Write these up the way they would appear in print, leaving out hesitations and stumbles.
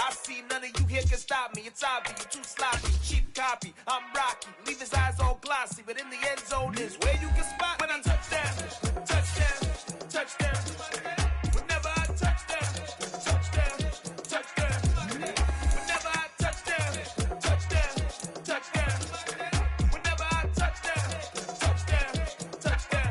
I see none of you here can stop me. It's obvious, you too sloppy, cheap copy. I'm Rocky, leave his eyes all glossy, but in the end zone is where you can spot when I touchdown, touchdown, touchdown. Whenever I touchdown, touchdown, touchdown. Whenever I touchdown, touchdown, touchdown. Whenever I touchdown, touchdown, touchdown.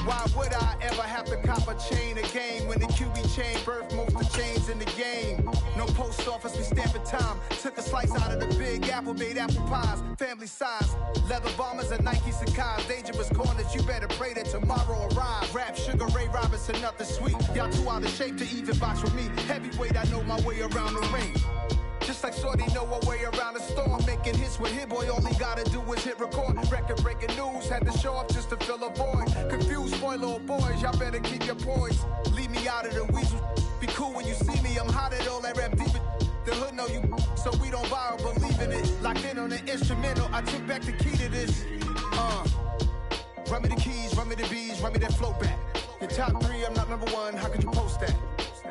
Why would I ever have to cop a chain again when the QB chain birthed most of the chains in the game? No post office, we stamping time. Took a slice out of the big apple, made apple pies, family size. Leather bombers and Nike Sacai's. Dangerous corners, you better pray that tomorrow arrives. Rap, Sugar Ray Robinson, nothing sweet. Y'all too out of shape to even box with me. Heavyweight, I know my way around the ring. Just like Shorty know her way around the storm. Making hits with Hit Boy, all he gotta do is hit record. Record breaking news, had to show up just to fill a void. Confused boy, little boys, y'all better keep your poise. Leave me out of the weasel. Be cool when you see me, I'm hot at all that rap deep. The hood know you, so we don't borrow, believe in it. Locked in on the instrumental, I took back the key to this. Run me the keys, run me the bees, run me that flow back. Your top three, I'm not number one, how could you post that?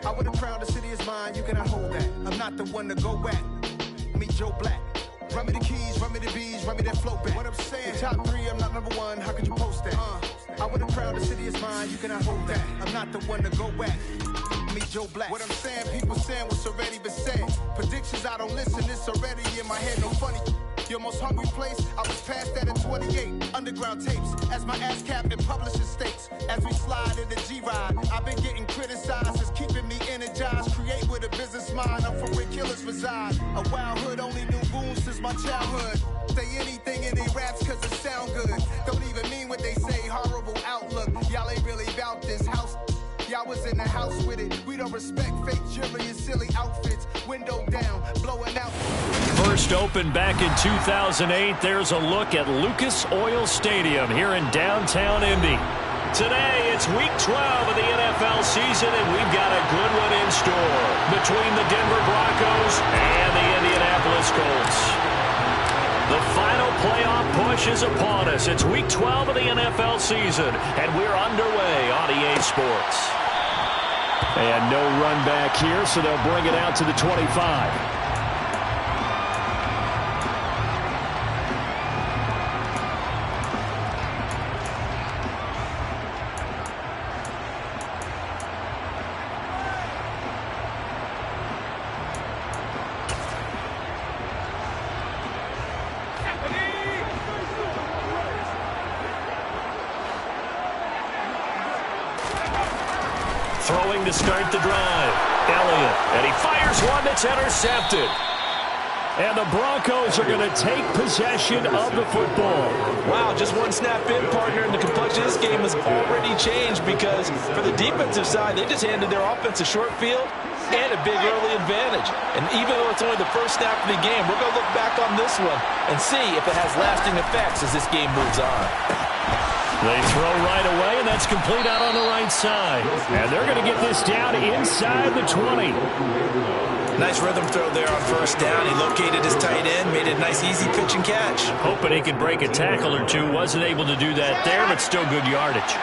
I would have crowned the city is mine, you cannot hold that. I'm not the one to go back. Meet Joe Black. Run me the keys, run me the bees, run me that flow back. What I'm saying, your top three, I'm not number one, how could you post that? I would have crowned the city is mine, you cannot hold that. I'm not the one to go back. Meet Joe Black. What I'm saying, people saying what's already been said. Predictions, I don't listen, it's already in my head, no funny. Your most hungry place, I was past that in 28. Underground tapes, as my ass cap in publishing states. As we slide in the G-Ride, I've been getting criticized, it's keeping me energized. Create with a business mind, I'm from where killers reside. A wild hood, only knew goons since my childhood. Say anything in they raps cause it sound good. Don't even mean what they say, horrible outlook. Y'all ain't really about this house. Y'all was in the house with it. We don't respect fake jewelry and silly outfits. Window down, blowing out. First opened back in 2008. There's a look at Lucas Oil Stadium here in downtown Indy. Today, it's week 12 of the NFL season, and we've got a good one in store between the Denver Broncos and the Indianapolis Colts. The final playoff push is upon us. It's week 12 of the NFL season, and we're underway on EA Sports. And no run back here, so they'll bring it out to the 25. Throwing to start the drive. Elliott, and he fires one that's intercepted. And the Broncos are going to take possession of the football. Wow, just one snap in, partner, and the complexion of this game has already changed because for the defensive side, they just handed their offense a short field and a big early advantage. And even though it's only the first snap of the game, we're going to look back on this one and see if it has lasting effects as this game moves on. They throw right away, and that's complete out on the right side. And they're going to get this down inside the 20. Nice rhythm throw there on first down. He located his tight end, made a nice easy pitch and catch. Hoping he could break a tackle or two. Wasn't able to do that there, but still good yardage.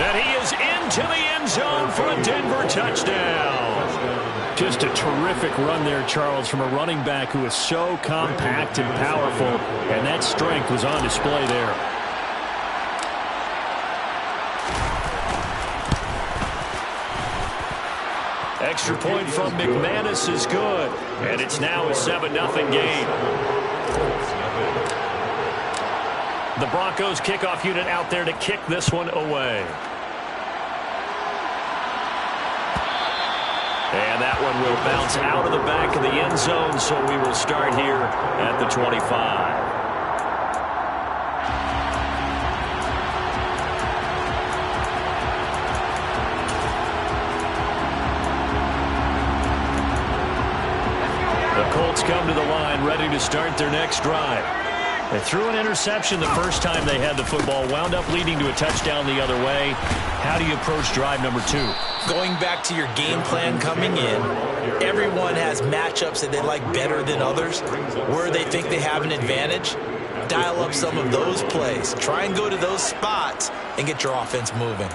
And he is into the end zone for a Denver touchdown. Just a terrific run there, Charles, from a running back who is so compact and powerful, and that strength was on display there. Extra point from McManus is good, and it's now a 7-0 game. The Broncos kickoff unit out there to kick this one away. And that one will bounce out of the back of the end zone, so we will start here at the 25. The Colts come to the line, ready to start their next drive. They threw an interception the first time they had the football, wound up leading to a touchdown the other way. How do you approach drive number 2? Going back to your game plan coming in, everyone has matchups that they like better than others. Where they think they have an advantage, dial up some of those plays. Try and go to those spots and get your offense moving.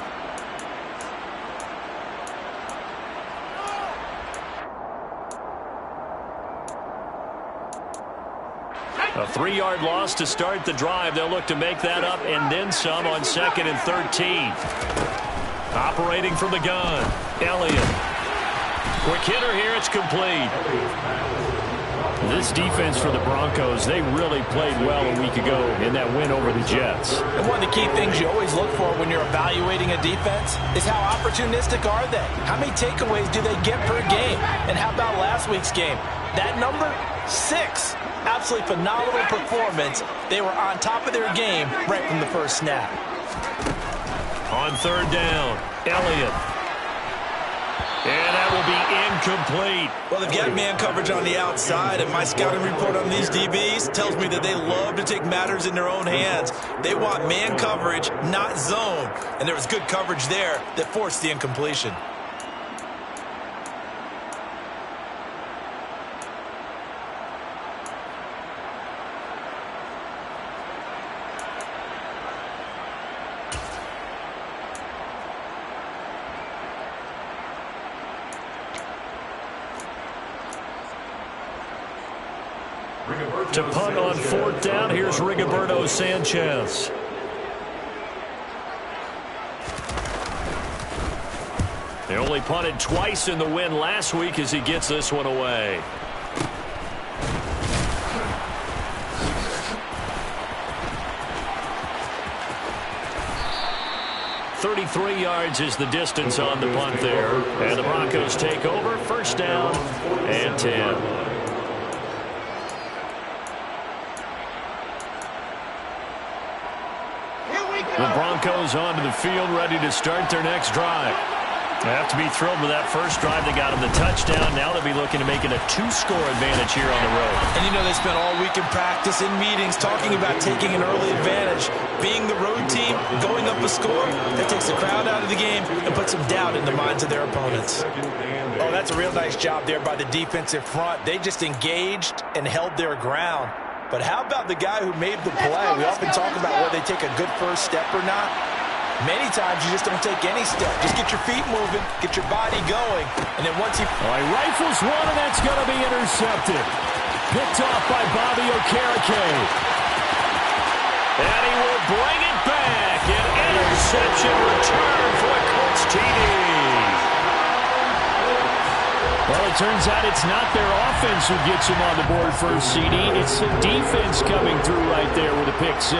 A 3-yard loss to start the drive. They'll look to make that up and then some on 2nd and 13. Operating from the gun, Elliott. Quick hitter here, it's complete. This defense for the Broncos, they really played well a week ago in that win over the Jets. And one of the key things you always look for when you're evaluating a defense is how opportunistic are they? How many takeaways do they get per game? And how about last week's game? That number, 6. Absolutely phenomenal performance. They were on top of their game right from the first snap. On 3rd down, Elliott. And that will be incomplete. Well, they've got man coverage on the outside, and my scouting report on these DBs tells me that they love to take matters in their own hands. They want man coverage, not zone. And there was good coverage there that forced the incompletion. To punt on 4th down, here's Rigoberto Sanchez. They only punted twice in the win last week as he gets this one away. .33 yards is the distance on the punt there. And the Broncos take over, 1st down and 10. The Broncos onto the field, ready to start their next drive. They have to be thrilled with that first drive. They got them the touchdown. Now they'll be looking to make it a 2-score advantage here on the road. And you know they spent all week in practice, in meetings, talking about taking an early advantage. Being the road team, going up a score, that takes the crowd out of the game and puts some doubt in the minds of their opponents. Oh, that's a real nice job there by the defensive front. They just engaged and held their ground. But how about the guy who made the play? We often talk about whether they take a good first step or not. Many times you just don't take any step. Just get your feet moving, get your body going, and then once he... All right, rifles one, and that's going to be intercepted. Picked off by Bobby Okereke. And he will bring it back. An interception return for the Colts TD. Well, it turns out it's not their offense who gets them on the board for a CD. It's the defense coming through right there with a pick 6.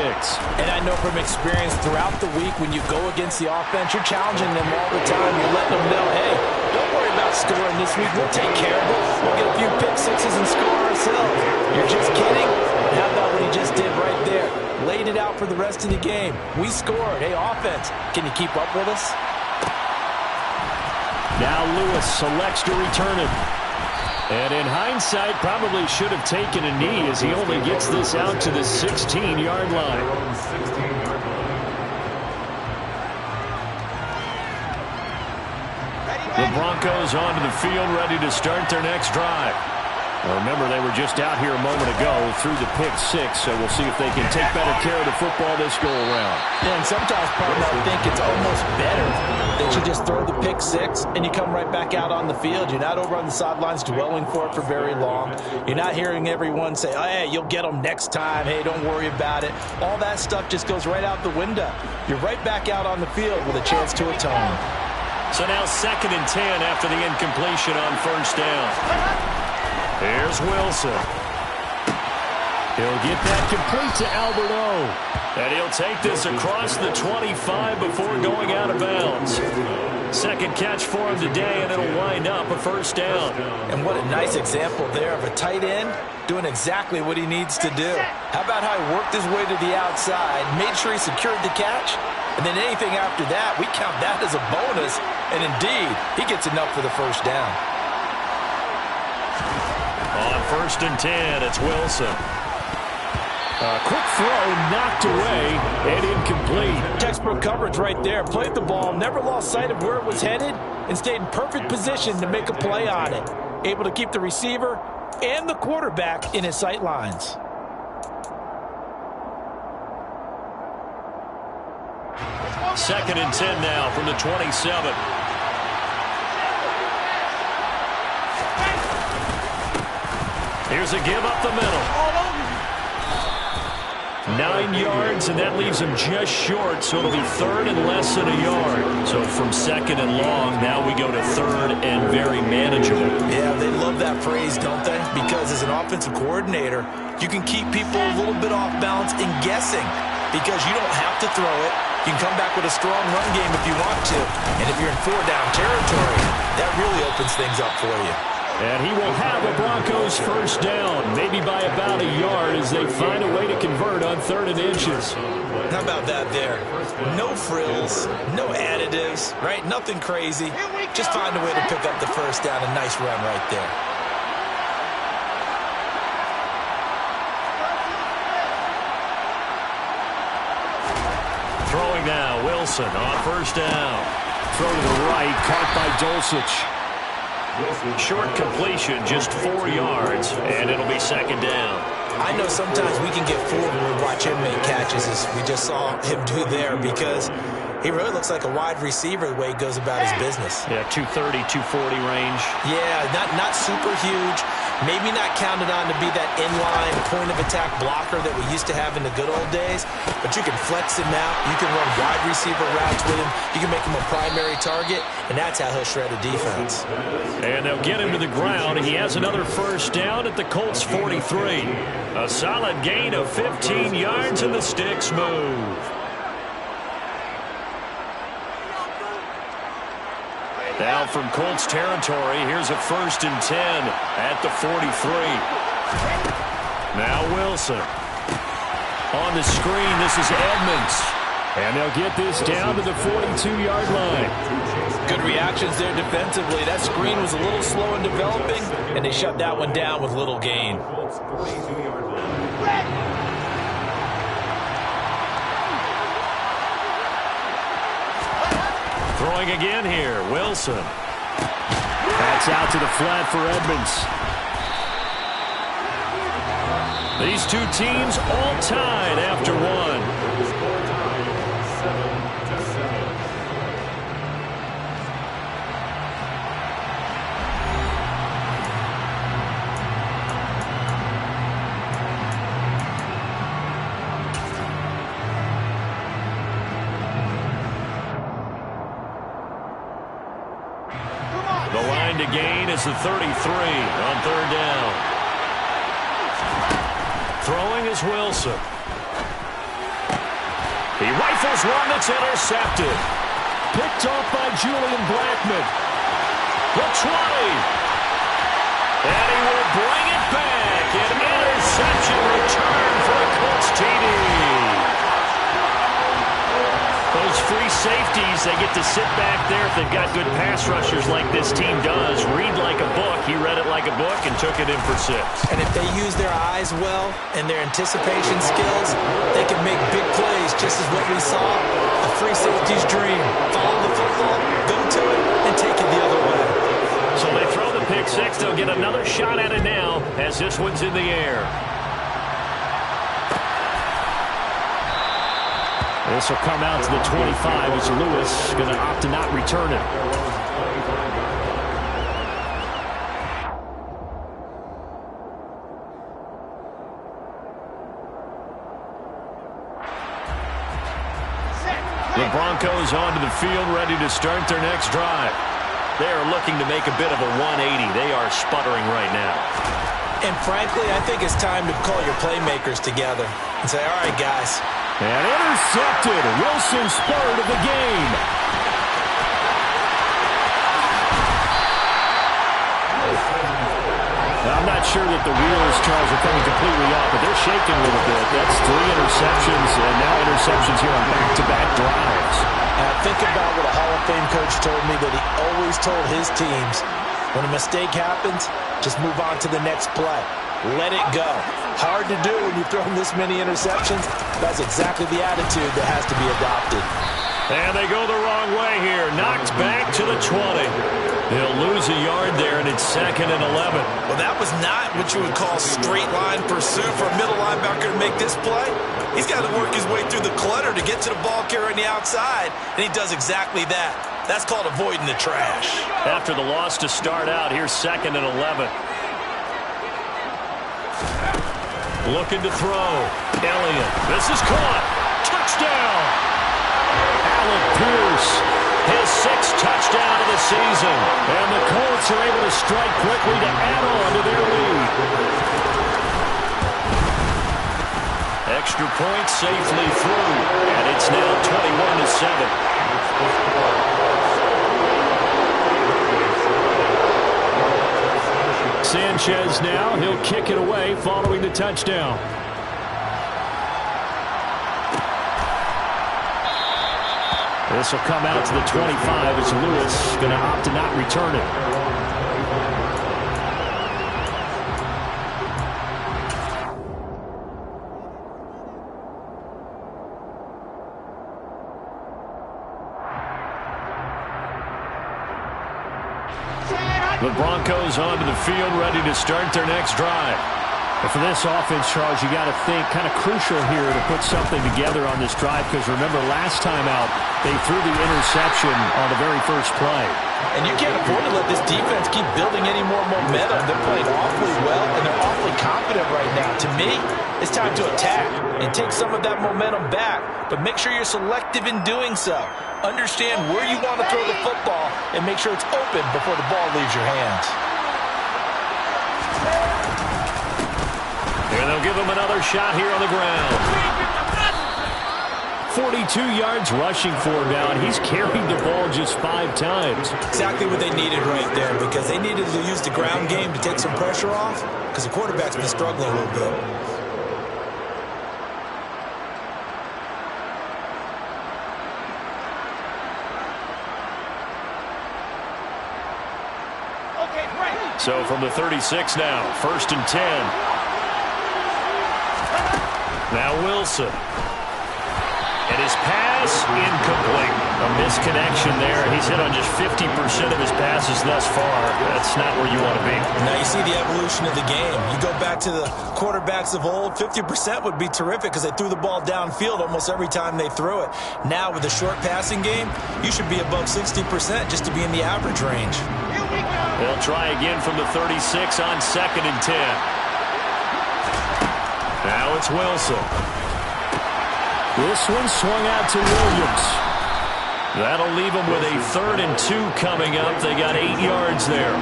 And I know from experience throughout the week when you go against the offense, you're challenging them all the time. You're letting them know, hey, don't worry about scoring this week. We'll take care of it. We'll get a few pick 6s and score ourselves. You're just kidding? How about what he just did right there? Laid it out for the rest of the game. We scored. Hey, offense, can you keep up with us? Now Lewis selects to return it. And in hindsight, probably should have taken a knee as he only gets this out to the 16-yard line. The Broncos onto the field, ready to start their next drive. Well, remember, they were just out here a moment ago through the pick 6, so we'll see if they can take better care of the football this go-around. Yeah, and sometimes, partner, I think it's almost better that you just throw the pick 6 and you come right back out on the field. You're not over on the sidelines dwelling for it for very long. You're not hearing everyone say, oh, hey, you'll get them next time. Hey, don't worry about it. All that stuff just goes right out the window. You're right back out on the field with a chance to atone. So now 2nd and 10 after the incompletion on 1st down. Here's Wilson. He'll get that complete to Albert O. And he'll take this across the 25 before going out of bounds. Second catch for him today, and it'll wind up a 1st down. And what a nice example there of a tight end doing exactly what he needs to do. How about how he worked his way to the outside, made sure he secured the catch, and then anything after that, we count that as a bonus. And indeed, he gets enough for the 1st down. On 1st and 10, it's Wilson. Quick throw knocked away and incomplete. Textbook coverage right there. Played the ball, never lost sight of where it was headed, and stayed in perfect position to make a play on it. Able to keep the receiver and the quarterback in his sight lines. Second and 10 now from the 27. Here's a give up the middle. 9 yards, and that leaves him just short, so it'll be third and less than a yard. So from second and long, now we go to third and very manageable. Yeah, they love that phrase, don't they? Because as an offensive coordinator, you can keep people a little bit off balance and guessing because you don't have to throw it. You can come back with a strong run game if you want to. And if you're in 4-down territory, that really opens things up for you. And he will have the Broncos first down, maybe by about a yard as they find a way to convert on 3rd and inches. How about that there? No frills, no additives, right? Nothing crazy. Just find a way to pick up the first down. A nice run right there. Throwing now, Wilson on first down. Throw to the right, caught by Dulcich. Short completion, just 4 yards, and it'll be second down. I know sometimes we can get fooled when we watch him make catches, as we just saw him do there, because he really looks like a wide receiver the way he goes about his business. Yeah, 230, 240 range. Yeah, not super huge. Maybe not counted on to be that inline point-of-attack blocker that we used to have in the good old days, but you can flex him out. You can run wide receiver routes with him. You can make him a primary target, and that's how he'll shred a defense. And they'll get him to the ground. He has another first down at the Colts 43. A solid gain of 15 yards, and the sticks move. Now from Colts territory, here's a 1st and 10 at the 43. Now Wilson. On the screen, this is Edmonds. And they'll get this down to the 42-yard line. Good reactions there defensively. That screen was a little slow in developing, and they shut that one down with little gain. Throwing again here, Wilson. That's out to the flat for Edmonds. These two teams all tied after one. The line to gain is the 33 on 3rd down. Throwing is Wilson. He rifles one that's intercepted. Picked off by Julian Blackman. The 20. And he will bring it back. An interception return for a Colts TD. Those free safeties, they get to sit back there if they've got good pass rushers like this team does. Read like a book. He read it like a book and took it in for 6. And if they use their eyes well and their anticipation skills, they can make big plays, just as what we saw. A free safety's dream. Follow the football, go to it, and take it the other way. So they throw the pick 6. They'll get another shot at it now as this one's in the air. This will come out to the 25 as Lewis going to opt to not return it. The Broncos onto the field, ready to start their next drive. They are looking to make a bit of a 180. They are sputtering right now. And frankly, I think it's time to call your playmakers together and say, all right, guys. And intercepted. Wilson's 3rd of the game. Now, I'm not sure that the wheels, Charles, are coming completely off, but they're shaking a little bit. That's 3 interceptions, and now interceptions here on back-to-back drives. Think about what a Hall of Fame coach told me, that he always told his teams, when a mistake happens, just move on to the next play. let it go. Hard to do when you've thrown this many interceptions. That's exactly the attitude that has to be adopted. And they go the wrong way here. Knocked back to the 20. They'll lose a yard there, and it's 2nd and 11. Well, that was not what you would call straight line pursuit for a middle linebacker to make this play. He's got to work his way through the clutter to get to the ball carrier on the outside, and he does exactly that. That's called avoiding the trash. After the loss to start out, here's 2nd and 11. Looking to throw. Elliott. This is caught. Touchdown. Alec Pierce. His 6th touchdown of the season. And the Colts are able to strike quickly to add on to their lead. Extra point safely through. And it's now 21-7. Sanchez now. He'll kick it away following the touchdown. This will come out to the 25 as Lewis going to opt to not return it. The Broncos onto the field, ready to start their next drive. And for this offense, Charles, you got to think kind of crucial here to put something together on this drive, because remember last time out they threw the interception on the very first play. And you can't afford to let this defense keep building any more momentum. They're playing awfully well, and they're awfully confident right now. To me, it's time to attack and take some of that momentum back, but make sure you're selective in doing so. Understand where you want to throw the football and make sure it's open before the ball leaves your hands. And they'll give him another shot here on the ground. 42 yards rushing for him now, and he's carried the ball just 5 times. Exactly what they needed right there, because they needed to use the ground game to take some pressure off, because the quarterback's been struggling a little bit. So from the 36 now, 1st and 10. Now Wilson. And his pass incomplete. A misconnection there. He's hit on just 50% of his passes thus far. That's not where you want to be. Now you see the evolution of the game. You go back to the quarterbacks of old, 50% would be terrific because they threw the ball downfield almost every time they threw it. Now with the short passing game, you should be above 60% just to be in the average range. They'll try again from the 36 on 2nd and 10. Now it's Wilson. This one swung out to Williams. That'll leave them with a 3rd and 2 coming up. They got 8 yards there.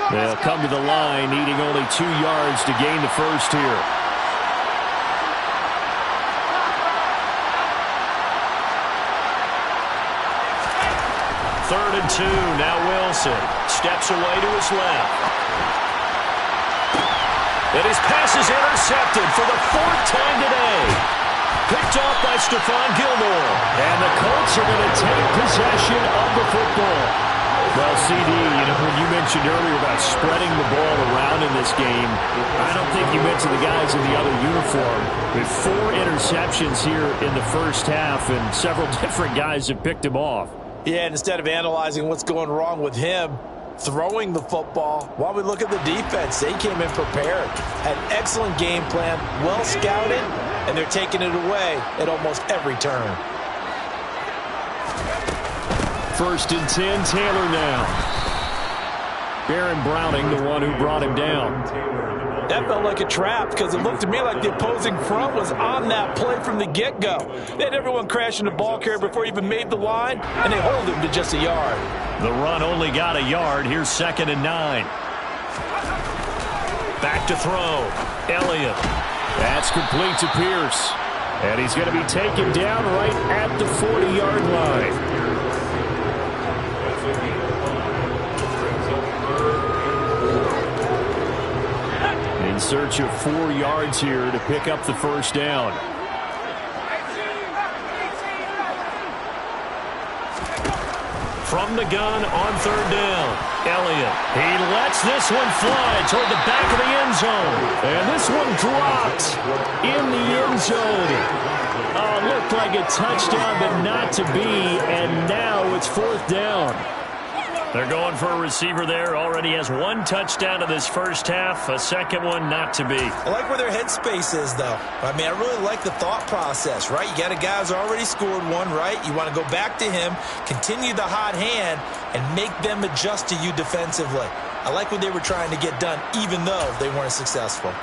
They'll come to the line, needing only 2 yards to gain the first here. Third and 2, now Wilson steps away to his left. And his pass is intercepted for the 4th time today. Picked off by Stephon Gilmore. And the Colts are going to take possession of the football. Well, CD, when you mentioned earlier about spreading the ball around in this game, I don't think you mentioned the guys in the other uniform. With 4 interceptions here in the first half, and several different guys have picked him off. Yeah, and instead of analyzing what's going wrong with him throwing the football, while we look at the defense, they came in prepared, had excellent game plan, well scouted, and they're taking it away at almost every turn. 1st and 10, Taylor now. Baron Browning, the one who brought him down. That felt like a trap because it looked to me like the opposing front was on that play from the get-go. They had everyone crashing the ball carrier before he even made the line, and they hold him to just a yard. The run only got a yard. Here's 2nd and 9. Back to throw. Elliott. That's complete to Pierce. And he's going to be taken down right at the 40-yard line. In search of 4 yards here to pick up the first down. From the gun on 3rd down. Elliott. He lets this one fly toward the back of the end zone. And this one dropped in the end zone. Looked like a touchdown, but not to be. And now it's 4th down. They're going for a receiver there. Already has 1 touchdown in this first half. A second one not to be. I like where their headspace is, though. I mean, I really like the thought process, right? You got a guy who's already scored 1, right? You want to go back to him, continue the hot hand, and make them adjust to you defensively. I like what they were trying to get done, even though they weren't successful.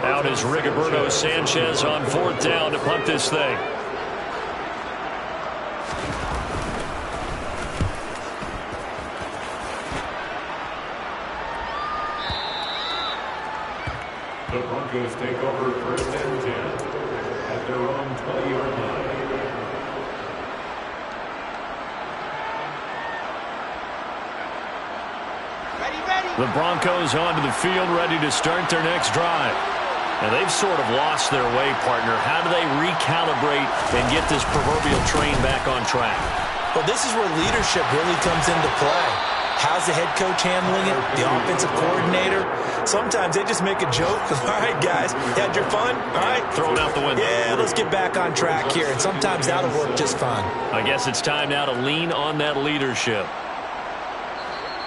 Out is Rigoberto Sanchez on 4th down to punt this thing. The Broncos take over 1st and 10 at their own 20-yard line. The Broncos onto the field, ready to start their next drive. And they've sort of lost their way, partner. How do they recalibrate and get this proverbial train back on track? Well, this is where leadership really comes into play. How's the head coach handling it? The offensive coordinator? Sometimes they just make a joke. All right, guys, you had your fun? All right. Throw it out the window. Yeah, let's get back on track here. And sometimes that'll work just fine. I guess it's time now to lean on that leadership.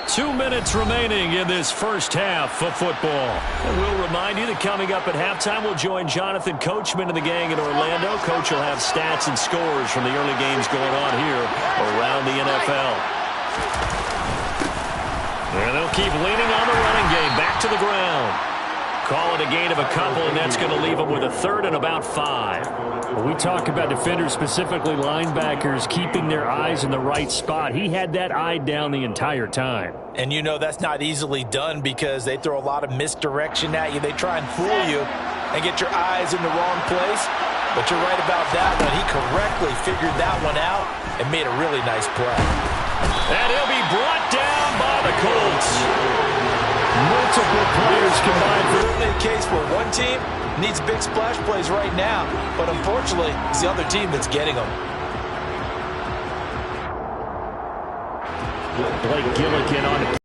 2 minutes remaining in this first half of football. And we'll remind you that coming up at halftime, we'll join Jonathan Coachman and the gang in Orlando. Coach will have stats and scores from the early games going on here around the NFL. And they'll keep leaning on the running game. Back to the ground. Call it a gain of a couple, and that's going to leave them with a 3rd and about 5. When we talk about defenders, specifically linebackers, keeping their eyes in the right spot, he had that eye down the entire time. And you know that's not easily done because they throw a lot of misdirection at you. They try and fool you and get your eyes in the wrong place. But you're right about that one. He correctly figured that one out and made a really nice play. And he'll be brought down by the Colts. Multiple players combined. Certainly a case where one team needs big splash plays right now, but unfortunately, it's the other team that's getting them. Blake Gillikin on it.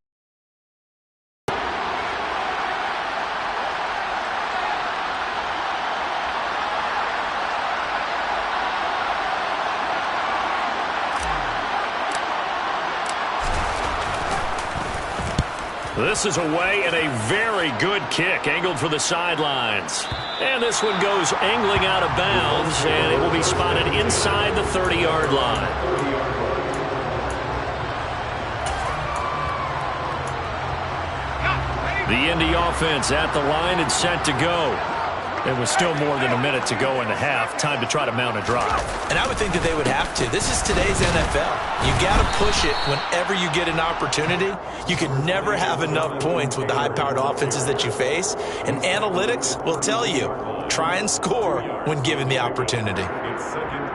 This is away and a very good kick angled for the sidelines. And this one goes angling out of bounds, and it will be spotted inside the 30-yard line. The Indy offense at the line and set to go. It was still more than a minute to go in the half. Time to try to mount a drive. And I would think that they would have to. This is today's NFL. You got to push it whenever you get an opportunity. You can never have enough points with the high-powered offenses that you face. And analytics will tell you, try and score when given the opportunity.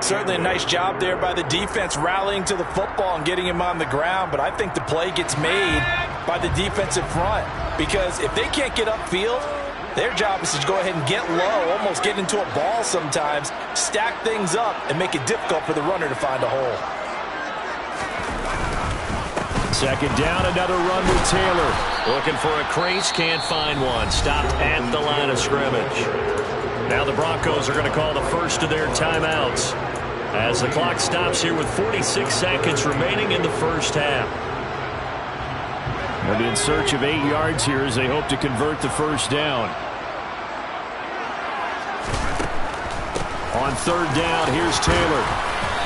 Certainly a nice job there by the defense rallying to the football and getting him on the ground. But I think the play gets made by the defensive front. Because if they can't get upfield, their job is to go ahead and get low, almost get into a ball sometimes, stack things up, and make it difficult for the runner to find a hole. Second down, another run with Taylor. Looking for a crease, can't find one. Stopped at the line of scrimmage. Now the Broncos are going to call the first of their timeouts as the clock stops here with 46 seconds remaining in the first half. They'll be in search of 8 yards here as they hope to convert the first down. On third down, here's Taylor.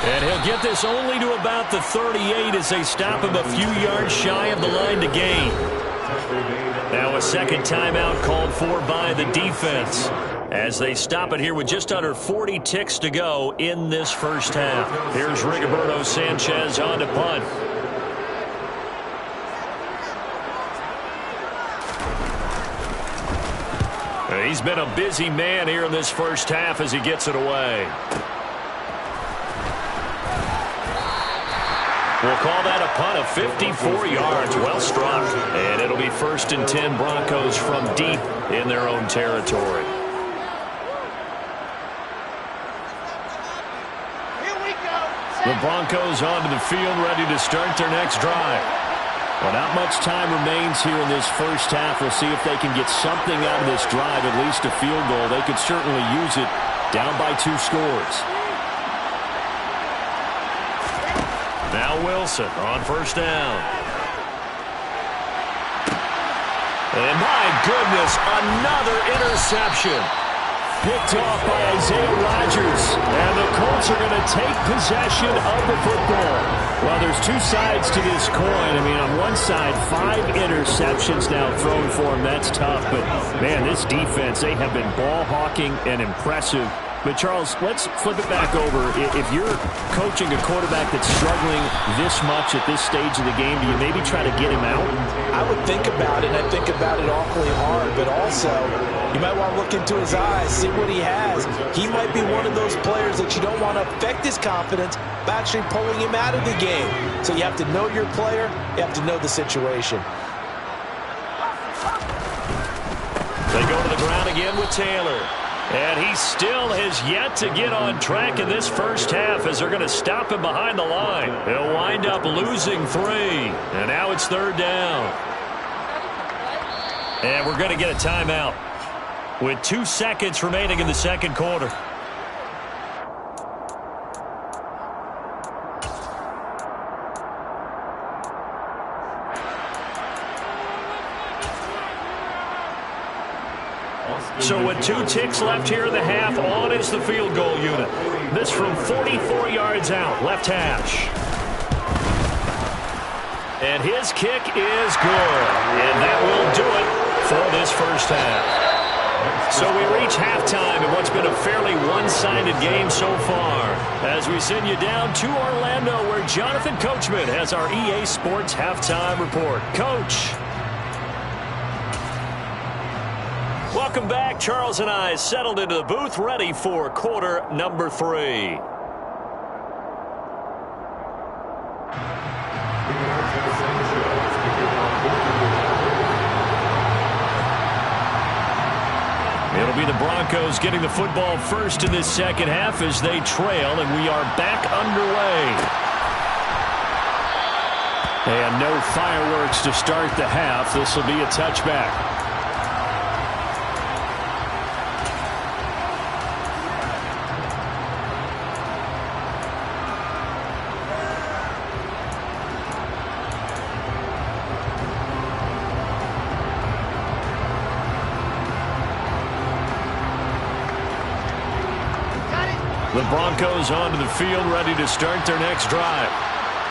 And he'll get this only to about the 38 as they stop him a few yards shy of the line to gain. Now a second timeout called for by the defense as they stop it here with just under 40 ticks to go in this first half. Here's Rigoberto Sanchez on to punt. He's been a busy man here in this first half as he gets it away. We'll call that a punt of 54 yards. Well struck. And it'll be 1st and 10 Broncos from deep in their own territory. The Broncos onto the field, ready to start their next drive. Well, not much time remains here in this first half. We'll see if they can get something out of this drive, at least a field goal. They could certainly use it, down by 2 scores. Now Wilson on 1st down. And my goodness, another interception. Picked off by Isaiah Rodgers. And the Colts are going to take possession of the football. Well, there's 2 sides to this coin. I mean, on one side, 5 interceptions now thrown for him. That's tough. But, man, this defense, they have been ball hawking and impressive. But, Charles, let's flip it back over. If you're coaching a quarterback that's struggling this much at this stage of the game, do you maybe try to get him out? I would think about it, and I think about it awfully hard. But also, you might want to look into his eyes, see what he has. He might be one of those players that you don't want to affect his confidence by actually pulling him out of the game. So you have to know your player. You have to know the situation. They go to the ground again with Taylor. And he still has yet to get on track in this first half as they're going to stop him behind the line. He'll wind up losing 3. And now it's 3rd down. And we're going to get a timeout with 2 seconds remaining in the second quarter. So with 2 ticks left here in the half, on is the field goal unit. This from 44 yards out, left hash. And his kick is good. And that will do it for this first half. So we reach halftime in what's been a fairly one-sided game so far. As we send you down to Orlando, where Jonathan Coachman has our EA Sports halftime report. Coach. Welcome back. Charles and I settled into the booth, ready for quarter number 3. It'll be the Broncos getting the football first in this second half as they trail, and we are back underway. And no fireworks to start the half. This will be a touchback. The Broncos onto the field, ready to start their next drive.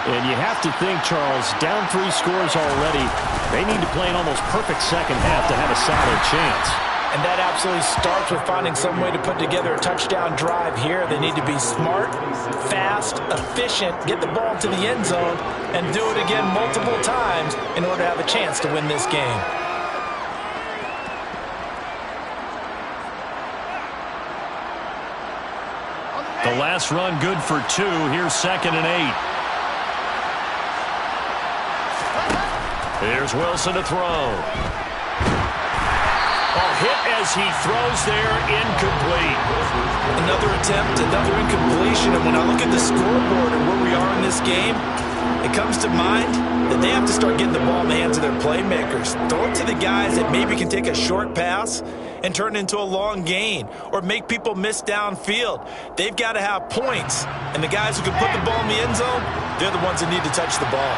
And you have to think, Charles, down 3 scores already. They need to play an almost perfect second half to have a solid chance. And that absolutely starts with finding some way to put together a touchdown drive here. They need to be smart, fast, efficient, get the ball to the end zone, and do it again multiple times in order to have a chance to win this game. The last run good for 2. Here's 2nd and 8. Here's Wilson to throw. Hit as he throws there, incomplete. Another attempt, another incompletion. And when I look at the scoreboard and where we are in this game, it comes to mind that they have to start getting the ball in the hands of their playmakers. Throw it to the guys that maybe can take a short pass and turn it into a long gain or make people miss downfield. They've got to have points. And the guys who can put the ball in the end zone, they're the ones that need to touch the ball.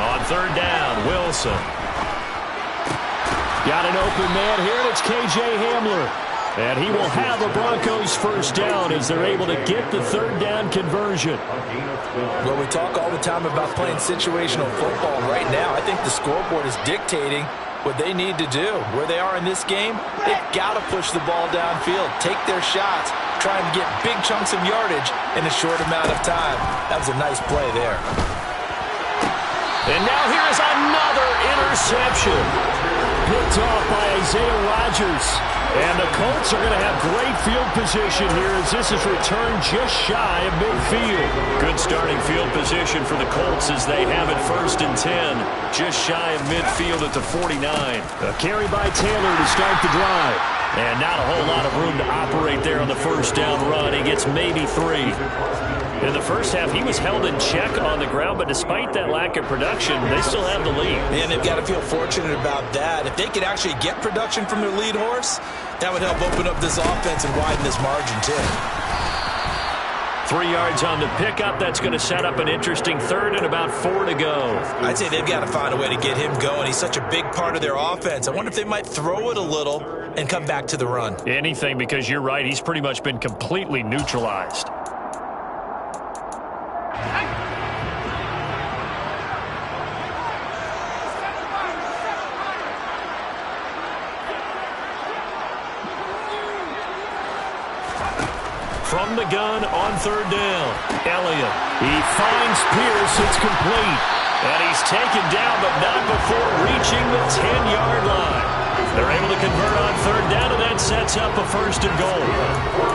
On 3rd down, Wilson. Got an open man here, and it's K.J. Hamler. And he will have a Broncos first down as they're able to get the 3rd down conversion. Well, we talk all the time about playing situational football. Right now, I think the scoreboard is dictating what they need to do. Where they are in this game, they've got to push the ball downfield, take their shots, try and get big chunks of yardage in a short amount of time. That was a nice play there. And now here is another interception. picked off by Isaiah Rodgers. And the Colts are going to have great field position here as this is returned just shy of midfield. Good starting field position for the Colts as they have it 1st and 10. Just shy of midfield at the 49. A carry by Taylor to start the drive. And not a whole lot of room to operate there on the first down run. He gets maybe 3. In the first half, he was held in check on the ground, but despite that lack of production, they still have the lead. And they've got to feel fortunate about that. If they could actually get production from their lead horse, that would help open up this offense and widen this margin, too. 3 yards on the pickup. That's going to set up an interesting 3rd and about 4 to go. I'd say they've got to find a way to get him going. He's such a big part of their offense. I wonder if they might throw it a little and come back to the run. Anything, because you're right. He's pretty much been completely neutralized. From the gun on 3rd down. Elliott. He finds Pierce. It's complete. And he's taken down, but not before reaching the 10-yard line. They're able to convert on 3rd down, and that sets up a 1st and goal.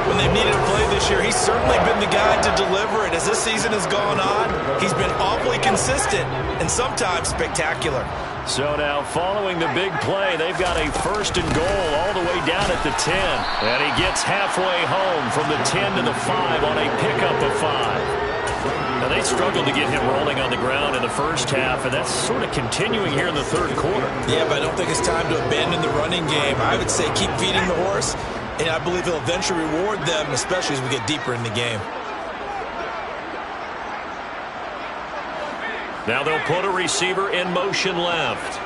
When they've needed a play this year, he's certainly been the guy to deliver it. As this season has gone on, he's been awfully consistent and sometimes spectacular. So now, following the big play, they've got a 1st and goal all the way down at the 10. And he gets halfway home from the 10 to the 5 on a pickup of 5. Now, they struggled to get him rolling on the ground in the first half, and that's sort of continuing here in the 3rd quarter. Yeah, but I don't think it's time to abandon the running game. I would say keep feeding the horse, and I believe he'll eventually reward them, especially as we get deeper in the game. Now they'll put a receiver in motion left.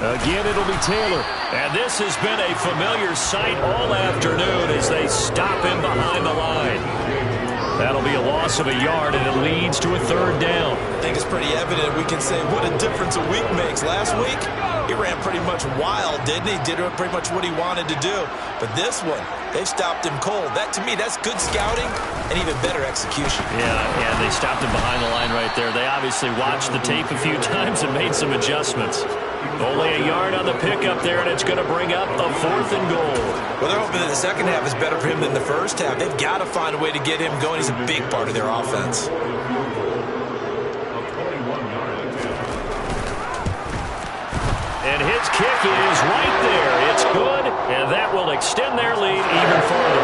Again, it'll be Taylor. And this has been a familiar sight all afternoon as they stop him behind the line. That'll be a loss of a yard, and it leads to a 3rd down. I think it's pretty evident. We can say what a difference a week makes. Last week, he ran pretty much wild, didn't he? Did pretty much what he wanted to do. But this one, they've stopped him cold. That, to me, that's good scouting and even better execution. Yeah, and they stopped him behind the line right there. They obviously watched the tape a few times and made some adjustments. Only a yard on the pickup there, and it's going to bring up a 4th and goal. Well, they're hoping that the second half is better for him than the first half. They've got to find a way to get him going. He's a big part of their offense. And his kick is right there. It's good, and that will extend their lead even further.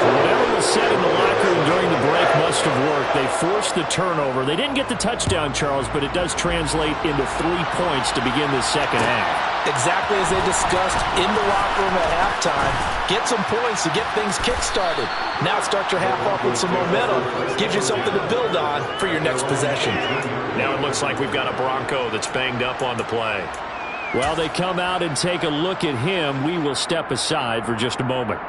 Whatever was said in the locker room during the break must have worked. They forced the turnover. They didn't get the touchdown, Charles, but it does translate into 3 points to begin the second half. Exactly as they discussed in the locker room at halftime. Get some points to get things kick-started. Now start your half off with some momentum. Gives you something to build on for your next possession. Now it looks like we've got a Bronco that's banged up on the play. While they come out and take a look at him, we will step aside for just a moment.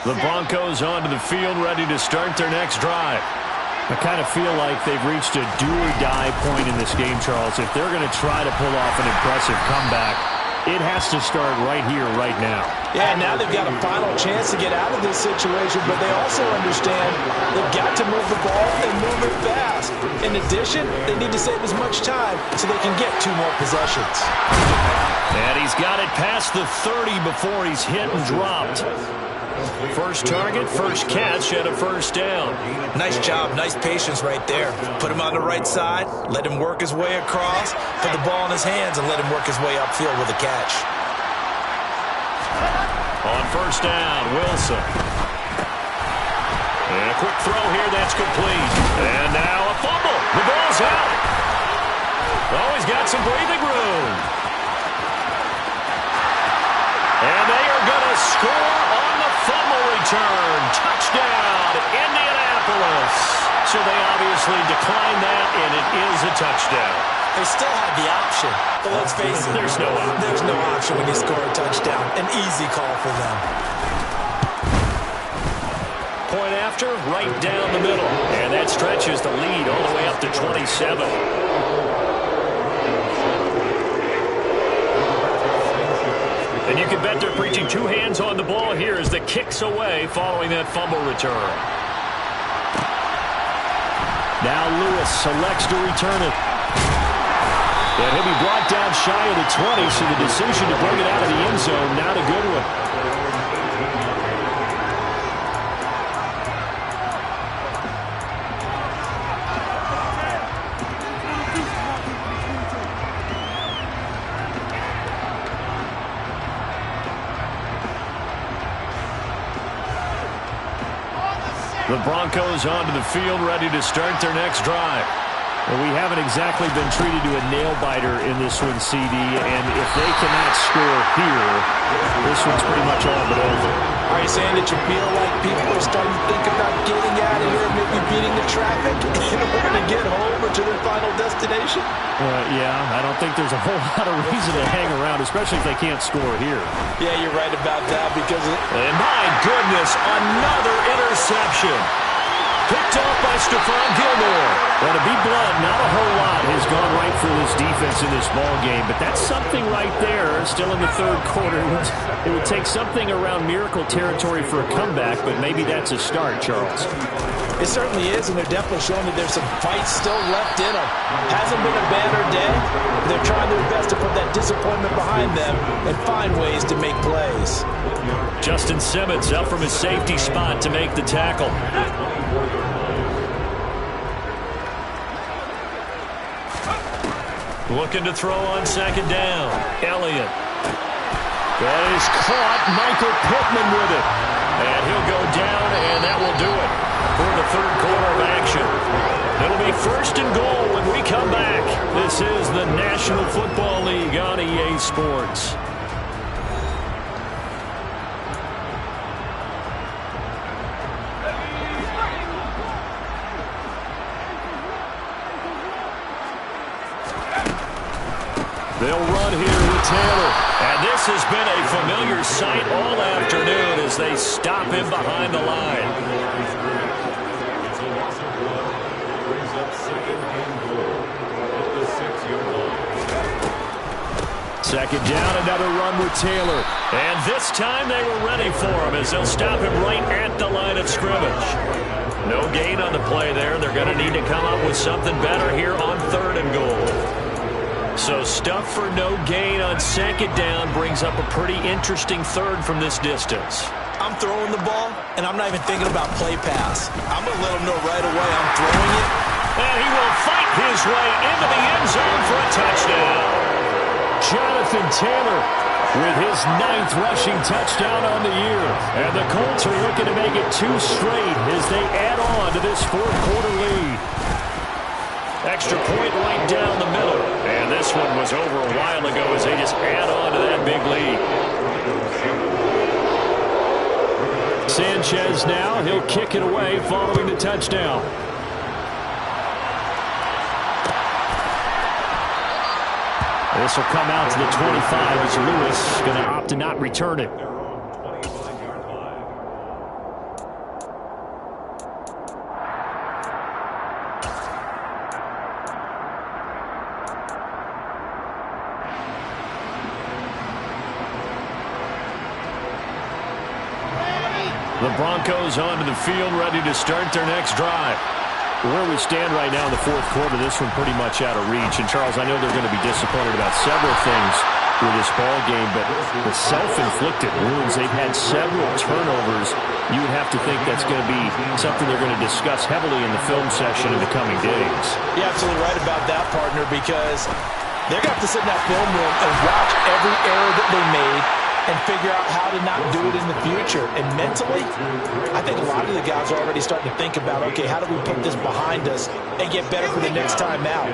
The Broncos onto the field, ready to start their next drive. I kind of feel like they've reached a do-or-die point in this game, Charles. If they're going to try to pull off an impressive comeback, it has to start right here, right now. Yeah, now they've got a final chance to get out of this situation, but they also understand they've got to move the ball and move it fast. In addition, they need to save as much time so they can get 2 more possessions. And he's got it past the 30 before he's hit and dropped. First target, first catch, and a 1st down. Nice job, nice patience right there. Put him on the right side, let him work his way across, put the ball in his hands, and let him work his way upfield with a catch. On 1st down, Wilson. And a quick throw here, that's complete. And now a fumble. The ball's out. Oh, he's got some breathing room. And they are going to score on the fumble return. Touchdown, Indianapolis. So they obviously declined that, and it is a touchdown. They still had the option, but let's face it. There's no option. There's no option when you score a touchdown. An easy call for them. Point after, right down the middle. And that stretches the lead all the way up to 27. And you can bet they're preaching 2 hands on the ball here as the kick's away following that fumble return. Now Lewis selects to return it. And he'll be brought down shy of the 20, so the decision to bring it out of the end zone, not a good one. The Broncos onto the field, ready to start their next drive. Well, we haven't exactly been treated to a nail-biter in this one, CD, and if they cannot score here, this one's pretty much all but over. Are you saying that you feel like people are starting to think about getting out of here and maybe beating the traffic in order to get home or to their final destination? Yeah, I don't think there's a whole lot of reason to hang around, especially if they can't score here. Yeah, you're right about that because... And my goodness, another interception. Picked off by Stephon Gilmore. Well, to be blunt, not a whole lot has gone right for this defense in this ball game, but that's something right there. Still in the third quarter. It would take something around miracle territory for a comeback, but maybe that's a start, Charles. It certainly is, and they're definitely showing that there's some fight still left in them. Hasn't been a banner day. They're trying their best to put that disappointment behind them and find ways to make plays. Justin Simmons up from his safety spot to make the tackle. Looking to throw on second down. Elliott. That is caught. Michael Pittman with it. And he'll go down, and that will do it for the third quarter of action. It'll be first and goal when we come back. This is the National Football League on EA Sports. They'll run here with Taylor. And this has been a familiar sight all afternoon as they stop him behind the line. Second down, another run with Taylor. And this time they were ready for him as they'll stop him right at the line of scrimmage. No gain on the play there. They're going to need to come up with something better here on third and goal. So stuff for no gain on second down brings up a pretty interesting third from this distance. I'm throwing the ball, and I'm not even thinking about play pass. I'm going to let them know right away I'm throwing it. And he will fight his way into the end zone for a touchdown. Jonathan Taylor with his 9th rushing touchdown on the year. And the Colts are looking to make it 2 straight as they add on to this fourth quarter lead. Extra point right down the middle. And this one was over a while ago as they just add on to that big lead. Sanchez now. He'll kick it away following the touchdown. This will come out to the 25 as Lewis going to opt to not return it. The Broncos onto the field, ready to start their next drive. Where we stand right now in the fourth quarter, this one pretty much out of reach. And, Charles, I know they're going to be disappointed about several things with this ball game, but the self-inflicted wounds, they've had several turnovers. You would have to think that's going to be something they're going to discuss heavily in the film session in the coming days. You're absolutely right about that, partner, because they're going to have to sit in that film room and watch every error that they made and figure out how to not do it in the future. And mentally, I think a lot of the guys are already starting to think about, okay, how do we put this behind us and get better for the next time out?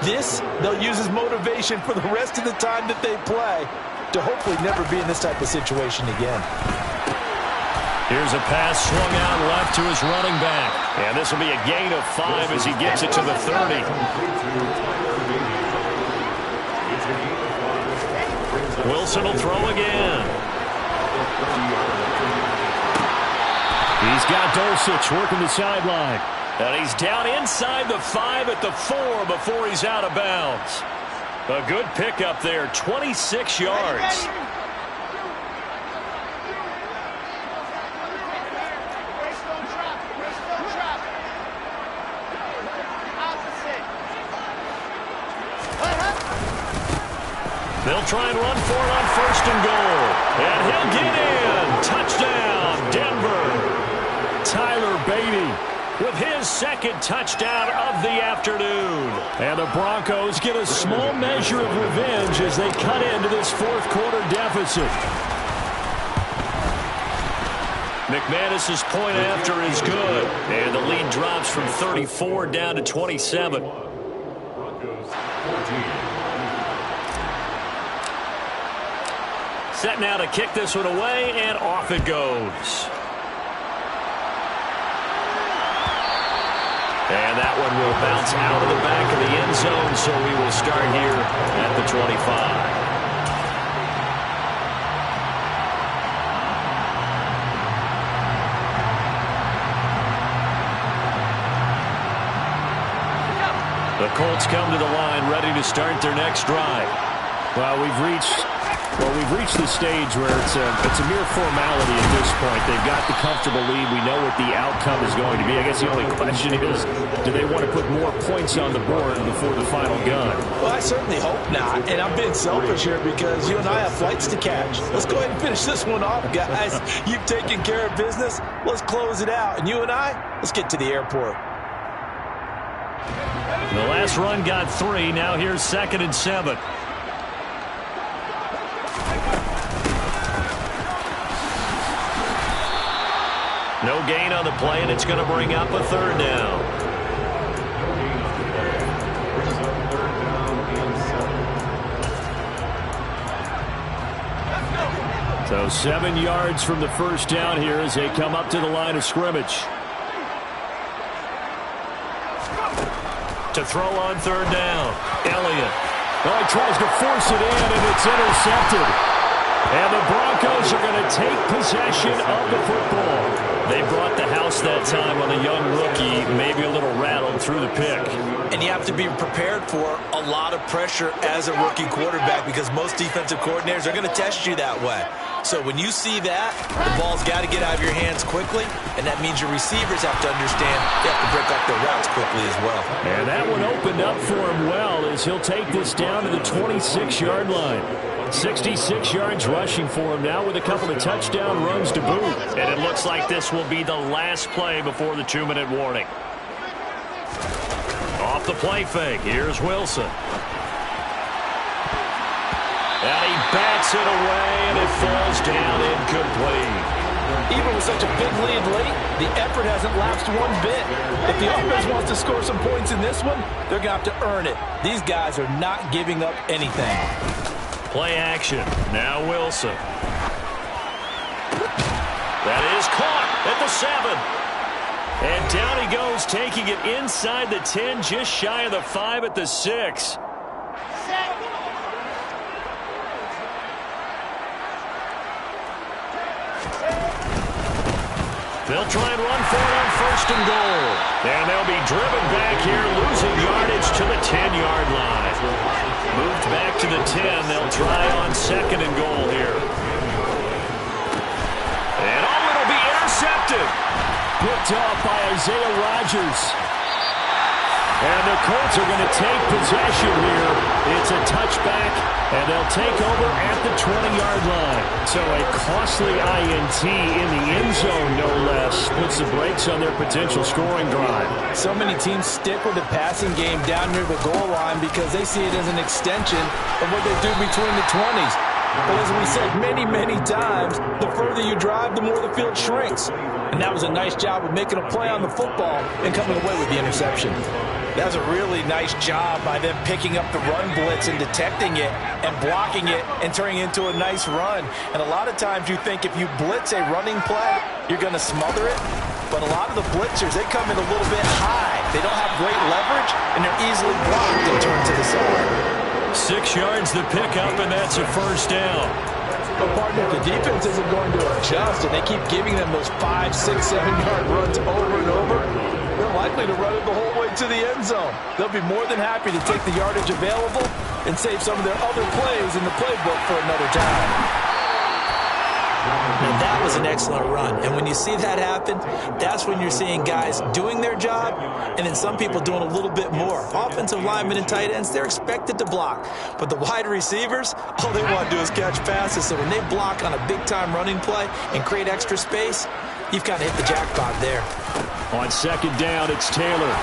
This, they'll use as motivation for the rest of the time that they play to hopefully never be in this type of situation again. Here's a pass swung out left to his running back. And this will be a gain of 5 as he gets it to the 30. Wilson will throw again. He's got Dulcich working the sideline. And he's down inside the 5 at the 4 before he's out of bounds. A good pickup there, 26 yards. They'll try and run for it on 1st and goal. And he'll get in. Touchdown, Denver. Tyler Beatty with his 2nd touchdown of the afternoon. And the Broncos get a small measure of revenge as they cut into this 4th quarter deficit. McManus's point after is good. And the lead drops from 34 down to 27. Broncos 14. Set now to kick this one away, and off it goes. And that one will bounce out of the back of the end zone, so we will start here at the 25. The Colts come to the line ready to start their next drive. Well, we've reached the stage where it's a mere formality at this point. They've got the comfortable lead. We know what the outcome is going to be. I guess the only question is, do they want to put more points on the board before the final gun? Well, I certainly hope not. And I'm being selfish here because you and I have flights to catch. Let's go ahead and finish this one off, guys. You've taken care of business. Let's close it out. And you and I, let's get to the airport. The last run got 3. Now here's 2nd and 7. No gain on the play, and it's going to bring up a 3rd down. Brings up 3rd down and 7. So 7 yards from the 1st down here as they come up to the line of scrimmage. To throw on 3rd down, Elliott. Oh, he tries to force it in, and it's intercepted. And the Broncos are going to take possession of the football. They brought the house that time on a young rookie, maybe a little rattled through the pick. And you have to be prepared for a lot of pressure as a rookie quarterback because most defensive coordinators are going to test you that way. So when you see that, the ball's got to get out of your hands quickly, and that means your receivers have to understand they have to break up their routes quickly as well. And that one opened up for him well as he'll take this down to the 26-yard line. 66 yards rushing for him now with a couple of touchdown runs to boot. And it looks like this will be the last play before the 2-minute warning. Off the play fake, here's Wilson. And he bats it away, and it falls down incomplete. Even with such a big lead late, the effort hasn't lapsed one bit. If the offense wants to score some points in this one, they're going to have to earn it. These guys are not giving up anything. Play action. Now Wilson. That is caught at the 7. And down he goes, taking it inside the 10, just shy of the 5 at the 6. They'll try and run for it on 1st and goal. And they'll be driven back here, losing yardage to the 10-yard line. Moved back to the 10. They'll try on 2nd and goal here. And it'll be intercepted. Picked off by Isaiah Rodgers. And the Colts are going to take possession here. It's a touchback, and they'll take over at the 20-yard line. So a costly INT in the end zone, no less, puts the brakes on their potential scoring drive. So many teams stick with the passing game down near the goal line because they see it as an extension of what they do between the 20s. But as we said many, many times, the further you drive, the more the field shrinks. And that was a nice job of making a play on the football and coming away with the interception. That was a really nice job by them picking up the run blitz and detecting it and blocking it and turning it into a nice run. And a lot of times you think if you blitz a running play, you're going to smother it. But a lot of the blitzers, they come in a little bit high. They don't have great leverage, and they're easily blocked and turned to the side. 6 yards the pickup, and that's a 1st down. But partner, the defense isn't going to adjust, and they keep giving them those 5, 6, 7-yard runs over and over. They're likely to run it the whole way to the end zone. They'll be more than happy to take the yardage available and save some of their other plays in the playbook for another time. Now, that was an excellent run. And when you see that happen, that's when you're seeing guys doing their job and then some people doing a little bit more. Offensive linemen and tight ends, they're expected to block. But the wide receivers, all they want to do is catch passes. So when they block on a big-time running play and create extra space, you've kind of hit the jackpot there. On second down, it's Taylor.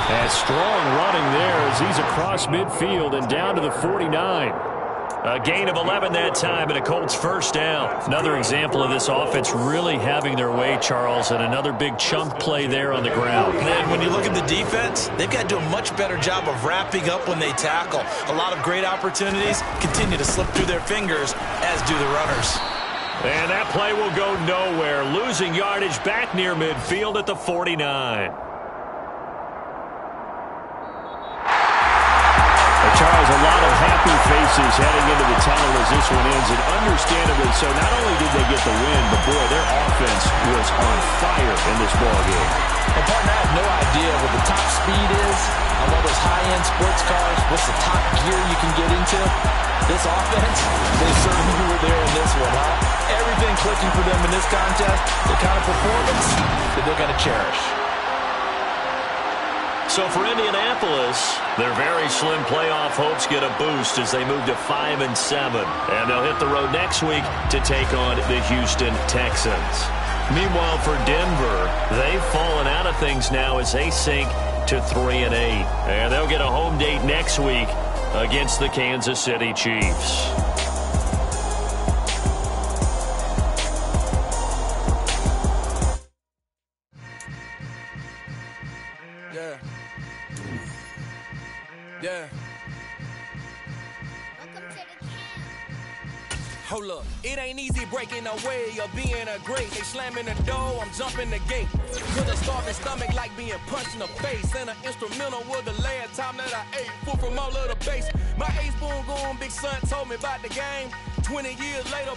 And strong running there as he's across midfield and down to the 49. A gain of 11 that time and a Colts first down. Another example of this offense really having their way, Charles, and another big chunk play there on the ground. And when you look at the defense, they've got to do a much better job of wrapping up when they tackle. A lot of great opportunities continue to slip through their fingers, as do the runners. And that play will go nowhere. Losing yardage back near midfield at the 49. Charles, a lot of happy faces heading into the tunnel as this one ends, and understandably so. Not only did they get the win, but boy, their offense was on fire in this ballgame. Well, partner, I have no idea what the top speed is on all those high-end sports cars. What's the top gear you can get into? This offense, they certainly were there in this one, huh? Everything clicking for them in this contest, the kind of performance that they're going to cherish. So for Indianapolis, their very slim playoff hopes get a boost as they move to 5-7. And they'll hit the road next week to take on the Houston Texans. Meanwhile, for Denver, they've fallen out of things now as they sink to 3-8. And they'll get a home date next week against the Kansas City Chiefs. Yeah. Hold up, it ain't easy breaking away or being a great. They slamming the door, I'm jumping the gate. With a starving stomach like being punched in the face. And an instrumental was the last time that I ate food from all of the base. My ace boom goon, big son told me about the game. 20 years later,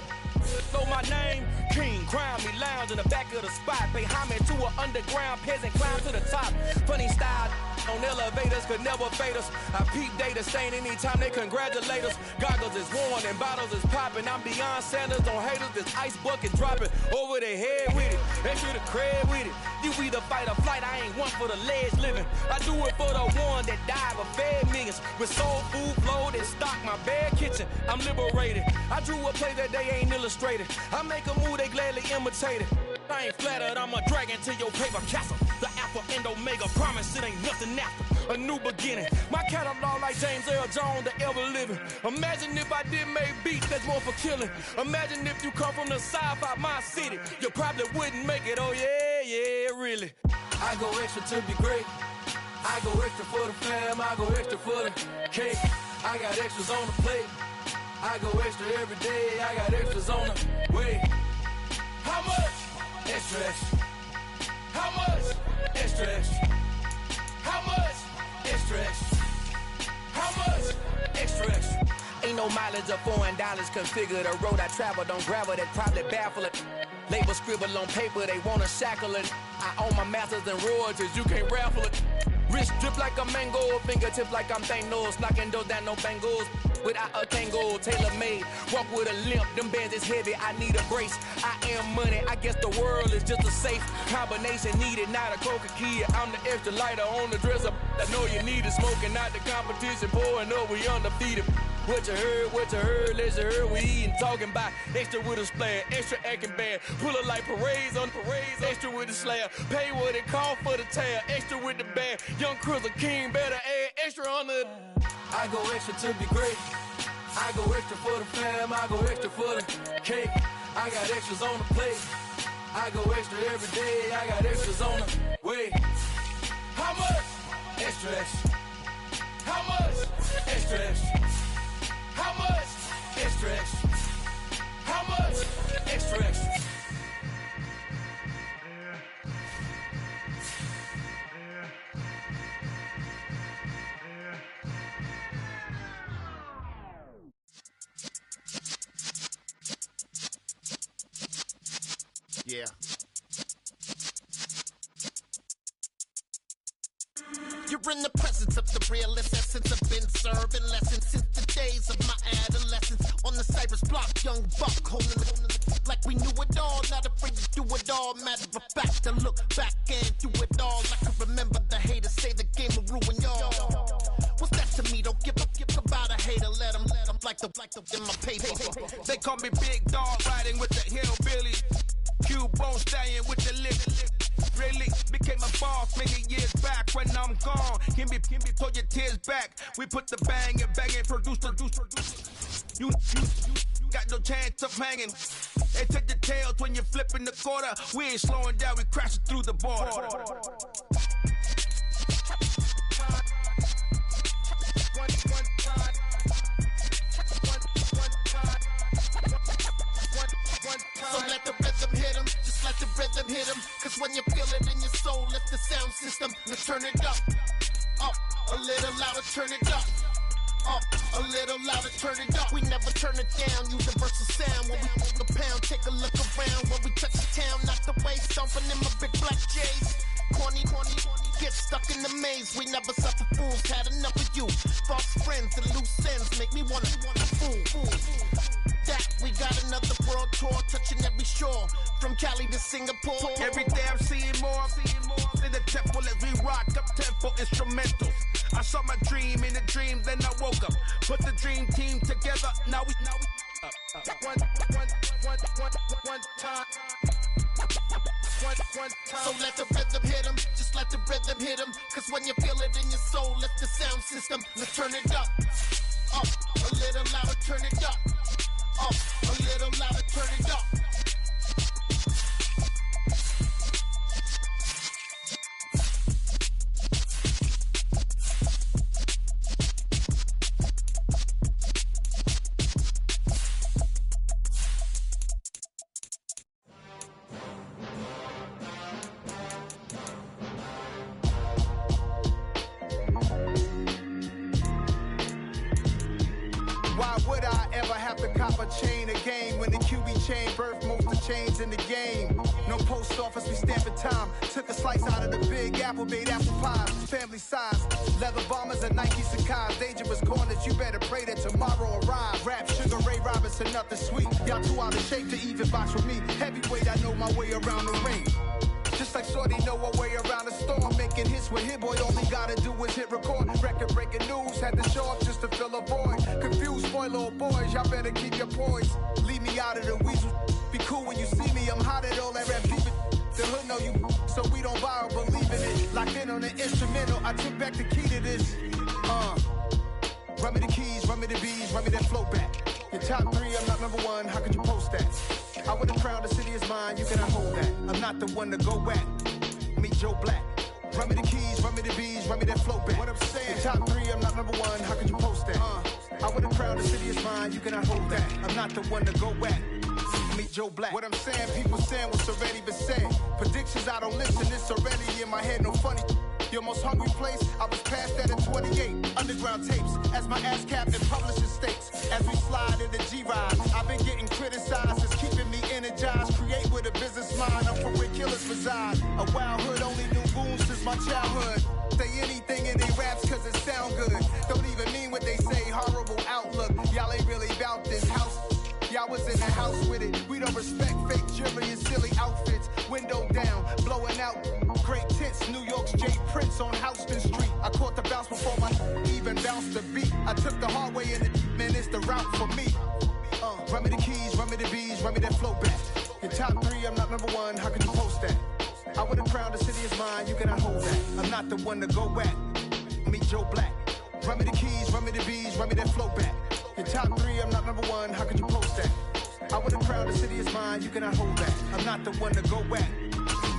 know my name. King, crown me, lounge in the back of the spot. Pay homage to an underground peasant, climb to the top. Funny style on elevators could never fade us. I peep data stain anytime they congratulate us. Goggles is worn and bottles is popping. I'm beyond Sanders on haters. This ice bucket dropping over their head with it. They should have cred with it. You either fight or flight. I ain't one for the ledge living. I do it for the one that died but fed millions. With soul food flow that stock my bad kitchen. I'm liberated. I drew a play that they ain't illustrated. I make a move they gladly imitated. I ain't flattered, I'm a dragon to your paper castle. The Alpha and Omega promise it ain't nothing after. A new beginning. My catalog like James Earl Jones, the ever living. Imagine if I did make beats that's more for killing. Imagine if you come from the south out my city. You probably wouldn't make it, oh yeah, really. I go extra to be great. I go extra for the fam, I go extra for the cake. I got extras on the plate. I go extra every day, I got extras on the way. How much? Extra, extra. How much? Extra, extra. How much? Extra, extra. How much? Extra, extra. Ain't no mileage of $4 configure the road I travel. Don't gravel that probably baffle it. Label scribble on paper, they wanna shackle it. I own my masters and royalties, you can't raffle it. Wrist drip like a mango, fingertip like I'm Thanos. Knocking those down, no bangles. Without a tango, tailor-made. Walk with a limp, them bands is heavy, I need a brace. I am money, I guess the world is just a safe combination needed, not a coca key. I'm the extra lighter on the dresser. I know you need it, smoking out the competition, pouring up, we undefeated. What you heard, let's hear we eatin', talking about extra with a splash, extra acting bad, pull it like parades on parades, extra with the slab, pay what it cost for the tab, extra with the bag, young Chris a king, better add extra on the. I go extra to be great, I go extra for the fam, I go extra for the cake, I got extras on the plate, I go extra every day, I got extras on the way. How much? Extra, extra. How much? Extra, extra. How much? Extra, extra. How much? Extra, extra. Yeah. You're in the presence of the realest essence. I've been serving lessons since the days of my adolescence. On the Cypress block, young buck, holding like we knew it all, not afraid to do it all. Matter of fact, to look back and do it all. I can remember the haters say the game will ruin y'all. What's that to me? Don't give about a hater. Let them like the in my paper. They call me Big Dog, riding with the hillbilly. Q-Bone stallion with the lip. Really became a boss many years back. When I'm gone, can be throw your tears back. We put the bang and produce. You got no chance of hanging. They take the tails when you're flipping the quarter. We ain't slowing down, we crashing through the border. So let the rhythm hit him, just let the rhythm hit him. Cause when you feel it in your soul, lift the sound system. Let's turn it up, a little louder, turn it up. A little louder, turn it up. We never turn it down, universal sound. When we move the pound, take a look around. When we touch the town, knock the way, stomping in my big black J's. Corny, get stuck in the maze. We never suffer fools, had enough of you. False friends and loose ends make me wanna fool. That we got another world tour, touching every shore, from Cali to Singapore. Every day I'm seeing more in the temple as we rock up tempo instrumentals. I saw my dream in a dream, then I woke up. Put the dream team together. Now we one time. So let the rhythm hit him, just let the rhythm hit him. Cause when you feel it in your soul, lift the sound system. Let's turn it up, a little louder, turn it up, a little louder, turn it up. Why would I ever have to cop a chain again when the QB chain birthed most of chains in the game? No post office, we stamping time. Took a slice out of the big apple, made apple pies, family size. Leather bombers and Nike Sacai's. Dangerous corners, you better pray that tomorrow arrives. Rap, Sugar Ray Robinson, nothing sweet. Y'all too out of shape to even box with me. Heavyweight, I know my way around the ring. Just like Shorty know her way around the storm. Making hits with Hit Boy, all he gotta do is hit record. Record breaking news, had to show up just to fill a void. Confused, boy, little boys, y'all better keep your poise. Leave me out of the weasel. Be cool when you see me, I'm hot at all that rap deep. The hood know you, so we don't borrow, believe in it. Locked in on the instrumental, I took back the key to this. Run me the keys, run me the bees, run me that flow back. Your top three, I'm not number one, how could you post that? I would've crowned the city is mine, you cannot hold that. I'm not the one to go at. Meet Joe Black. Run me the keys, run me the bees, run me that flow back. What I'm saying, your top three, I'm not number one, how could you post that? I would've crowned the city is mine, you cannot hold that. I'm not the one to go at. Meet Joe Black. What I'm saying, people saying what's already been said. Predictions, I don't listen, it's already in my head, no funny. Your most hungry place, I was past that in 28. Underground tapes, as my ass cap in publishing states. As we slide in the G-Ride, I've been getting criticized, it's keeping me energized. Create with a business mind, I'm from where killers reside. A wild hood, only knew goons since my childhood. Say anything in they raps cause it sound good. Don't even mean what they say, horrible outlook. Y'all ain't really about this house. Y'all was in the house with it. We don't respect fake jewelry and silly outfits. Window down, blowing out. Great tits, New York's J. Prince on Houston Street. I caught the bounce before my even bounced the beat. I took the hard way in it, man, it's the route for me. Run me the keys, run me the bees, run me that flow back. Your top three, I'm not number one, how could you post that? I would've crowned the city is mine, you cannot hold that. I'm not the one to go at. Meet Joe Black. Run me the keys, run me the bees, run me that flow back. Your top three, I'm not number one, how could you post that? I would've crowned the city is mine, you cannot hold that. I'm not the one to go at.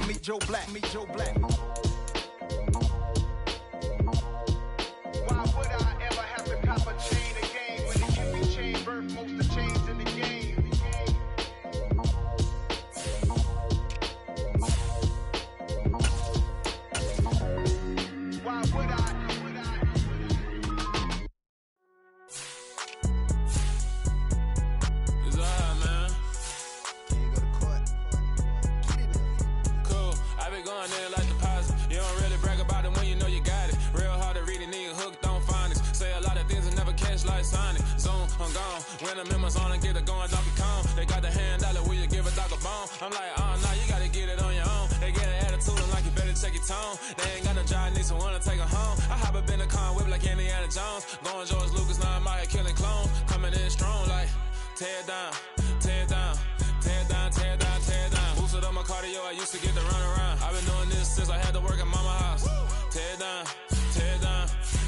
Meet Joe Black, meet Joe Black. Why would I ever have to cop a chain again when the QB chain birthed most of chains in the game? Why would I? It's alright, man. Can you go to court? Get it in. Cool. I been going there like deposit. You don't really brag about it when you know you got it. Real hard to read a nigga hooked on phonics. Say a lot of things and never catch like Sonic. Zone soon, I'm gone. When I'm in my zone and get it going, Donkey Kong. They got the hand dollar, will you give a dog a bone? I'm like, nah, you gotta get it on your own. They get an attitude, I'm like, you better check your tone. They ain't got no job, need someone to take her home. I hop up in the car, whip like Indiana Jones. Going George Lucas, now I'm out here killing clones. Coming in strong, like, tear it down, tear it down, tear it down, tear it down, tear it down. Boosted up my cardio, I used to get to run around. I've been doing this since I had to work at mama house. Tear it down, tear it down,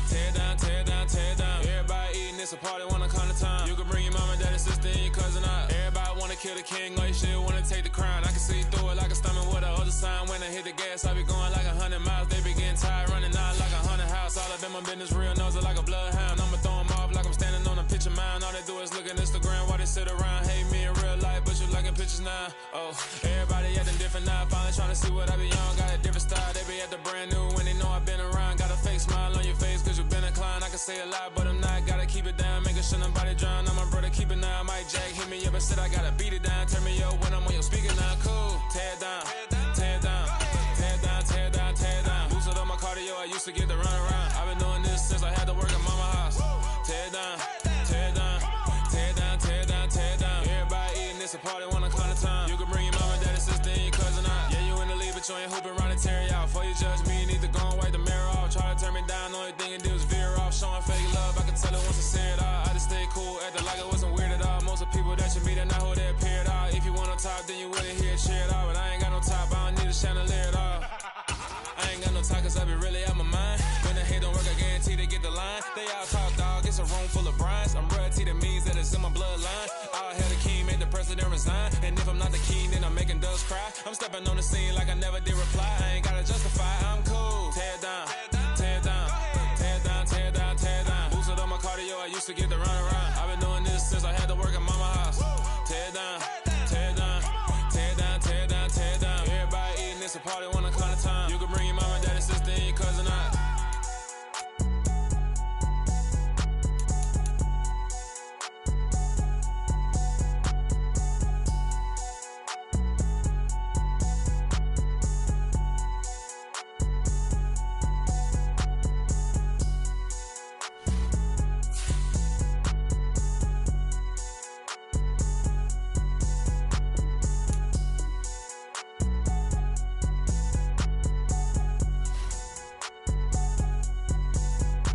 tear it down, tear it down, tear it down. Everybody eating, it's a party, wanna come to time. You can bring your mama, daddy, sister, and your cousin out. Everybody wanna kill the king, or you shit wanna take the crown. I can see through it like a stomach with a other sign. When I hit the gas, I be going like 100 miles. They be getting tired, running out like 100 house. All up in my business, real nose like a bloodhound. I'ma throw them off like I'm standing on a picture mound. All they do is look at Instagram while they sit around. Hate me in real life, but you liking pictures now. Oh, everybody acting different now. Finally trying to see what I be on. Got a different style, they be at the brand new when they know I've been around. Got a fake smile on your face cause you been inclined. I can say a lot, but I'm not. Gotta keep it down, making sure nobody drown. I'm my brother, keep it now. Mike Jack hit me up and said I gotta beat it down. Turn me up when I'm on your speaker now. Cool, tear it down, tear it down, tear it down, tear it down, tear it down. Boosted up my cardio, I used to get to run around. I've been doing this since I had to work at mama house. Tear it down, tear it down, tear it down, tear it down, tear it down. Everybody eating, it's a party, wanna come to time. You can bring your mama, daddy, sister, and your cousin out. Yeah, you in the lead, but you ain't hooping around and tear it out. Before you judge me, you need to go and wipe the mirror off. Try to turn me down, only thing you do is veer off. Showing fake love, I can tell it once I say it all. I just stay cool, acting like it wasn't weird at all. Most of the people that you meet are not who they appear at all. If you want on top, then you wouldn't hear it cheer at all. But I ain't got no top, I don't need a chandelier at all. I ain't got no talk cause I be really out my mind. When the hate don't work, I guarantee they get the line. They all talk dog, it's a room full of brines. I'm royalty, that means that it's in my bloodline. All hell the king, made the president resign. And if I'm not the king, then I'm making doves cry. I'm stepping on the scene like I never did reply. I ain't gotta justify, I'm cool. Tear it down, tear it down, tear it down, tear it down, tear it down. Boosted up my cardio, I used to get to run around. I've been doing this since I had to work at my